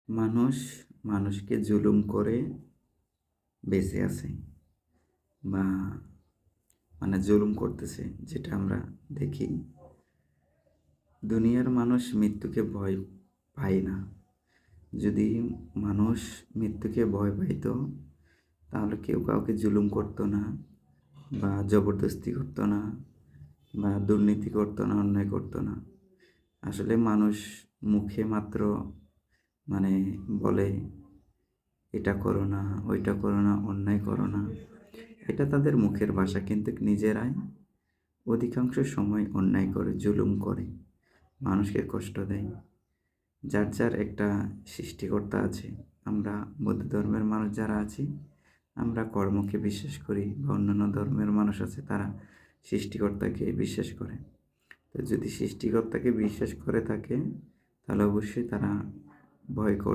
মানুষ মানুষকে জুলুম করে বেঁচে আছে বা জুলুম করতেছে, যেটা আমরা দেখি। দুনিয়ার মানুষ মৃত্যুকে ভয় পায় না। যদি মানুষ মৃত্যুকে ভয় পাইতো, তাহলে কেউ কাউকে জুলুম করতো না বা জবরদস্তি করতো না বা দুর্নীতি করতো না, অন্যায় করতো না। আসলে মানুষ মুখে মাত্র মানে বলে, এটা করো না, ওইটা করো না, অন্যায় করো না। এটা তাদের মুখের ভাষা, কিন্তু নিজেরাই অধিকাংশ সময় অন্যায় করে, জুলুম করে, মানুষকে কষ্ট দেয়। যার যার একটা সৃষ্টিকর্তা আছে। আমরা বৌদ্ধ ধর্মের মানুষ যারা আছি, আমরা কর্মকে বিশ্বাস করি, বা অন্যান্য ধর্মের মানুষ আছে তারা সৃষ্টিকর্তাকে বিশ্বাস করে। তো যদি সৃষ্টিকর্তাকে বিশ্বাস করে থাকে, তাহলে অবশ্যই তারা ভয় করে।